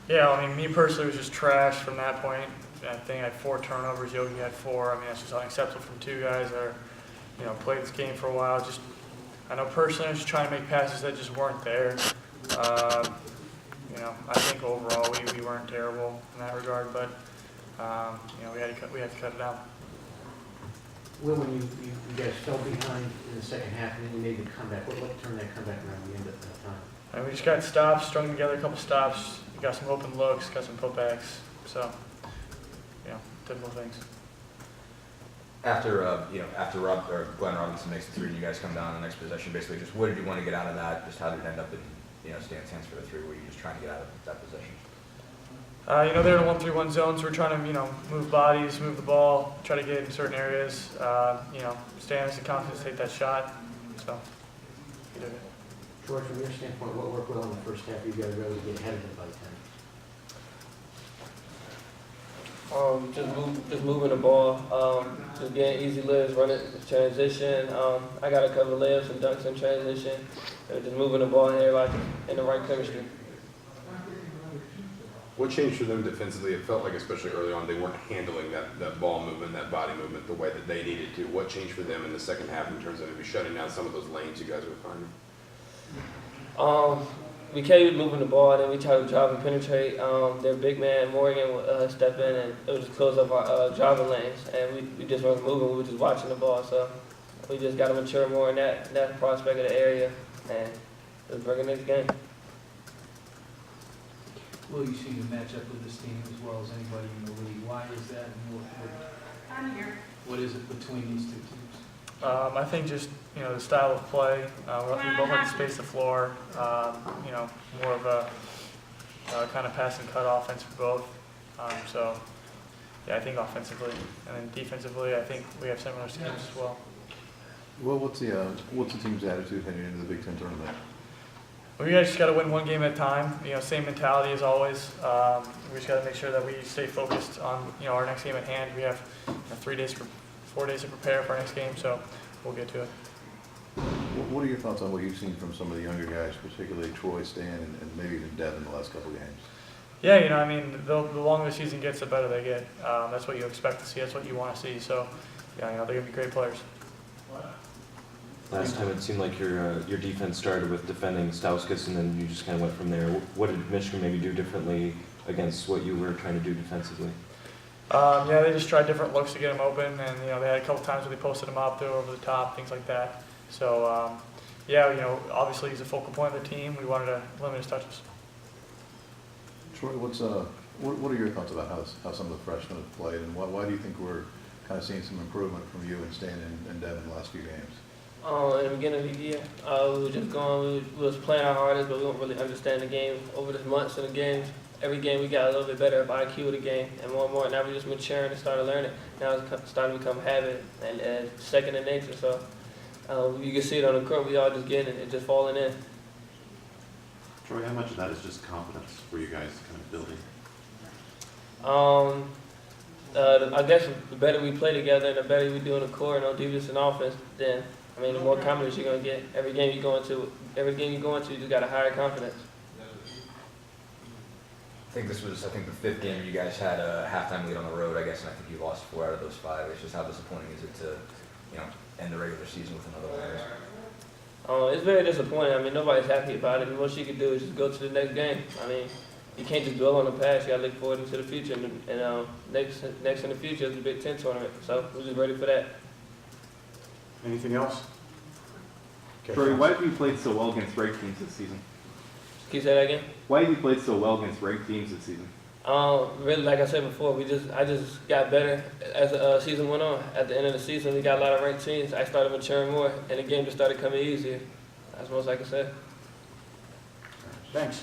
Yeah, I mean, me personally was just trash from that point. I think I had 4 turnovers. Yogi had 4. I mean, that's just unacceptable from 2 guys that are, played this game for a while. Just, I know personally, I was just trying to make passes that just weren't there. I think overall we weren't terrible in that regard, but we had to cut it out. Will, when you guys fell behind in the second half and then you made the comeback, what turned that comeback around the end of that time? And we just got stops, strung together a couple stops, got some open looks, got some putbacks. So, typical things. After Glenn Robinson makes the 3 and you guys come down the next possession, basically just what did you want to get out of that? Just how did it end up in Stan's hands for the 3? Were you just trying to get out of that possession? They're in a 1-3-1 zone, so we're trying to, move bodies, move the ball, try to get in certain areas. Stan has the confidence to take that shot, so he did it. George, from your standpoint, what worked well in the first half? You guys were able to get ahead of them by 10. Just moving the ball, just getting easy lifts, running transition. I got a couple of layups and dunks in transition. Just moving the ball and everybody in the right chemistry. What changed for them defensively? It felt like, especially early on, they weren't handling that ball movement, that body movement the way that they needed to. What changed for them in the second half in terms of maybe shutting down some of those lanes you guys were finding? We kept moving the ball, and then we tried to drive and penetrate. Their big man, Morgan, would step in, and it would just close up our driving lanes. And we just weren't moving, we were just watching the ball. So we just got to mature more in that prospect of the area, and just bring the next game. Will, you seem to match up with this team as well as anybody in the league. Why is that, and what is it between these 2 teams? I think just, the style of play. We both like to space the floor. More of a kind of pass and cut offense for both. I think offensively. And then defensively, I think we have similar schemes as well. Well, what's the team's attitude heading into the Big Ten tournament? We just got to win one game at a time. Same mentality as always. We just got to make sure that we stay focused on our next game at hand. We have 4 days to prepare for our next game, so we'll get to it. What are your thoughts on what you've seen from some of the younger guys, particularly Troy, Stan, and maybe even Devin the last couple of games? Yeah, the longer the season gets, the better they get. That's what you expect to see. That's what you want to see. So, they're going to be great players. Last time it seemed like your defense started with defending Stauskas, and then you just kind of went from there. What did Michigan maybe do differently against what you were trying to do defensively? They just tried different looks to get him open, and they had a couple times where they posted him up, threw over the top, things like that. So obviously he's a focal point of the team. We wanted to limit his touches. Troy, what are your thoughts about how some of the freshmen have played, and why do you think we're kind of seeing some improvement from you and Stan and Devin the last few games? In the beginning of the year, we were just going, we was playing our hardest, but we don't really understand the game. Over the months of the games, every game we got a little bit better of IQ of the game, and more. Now we're just maturing and starting to learn it. Now it's starting to become a habit and second in nature. So you can see it on the court. We all just getting it, just falling in. Troy, how much of that is just confidence for you guys kind of building? I guess the better we play together and the better we do on the court and on defense and offense, then the more confidence you're gonna get. Every game you go into, you just got a higher confidence. I think this was, the 5th game you guys had a halftime lead on the road, I guess, and I think you lost 4 out of those 5. It's just how disappointing is it to, end the regular season with another loss? It's very disappointing. Nobody's happy about it. The most you can do is just go to the next game. You can't just dwell on the past. You got to look forward into the future. And next in the future is the Big Ten tournament. So we're just ready for that. Anything else? Troy, why have you played so well against ranked teams this season? Can you say that again? Why have you played so well against ranked teams this season? Really, like I said before, I just got better as the season went on. At the end of the season, we got a lot of ranked teams. I started maturing more, and the game just started coming easier. That's the most I can say. Thanks.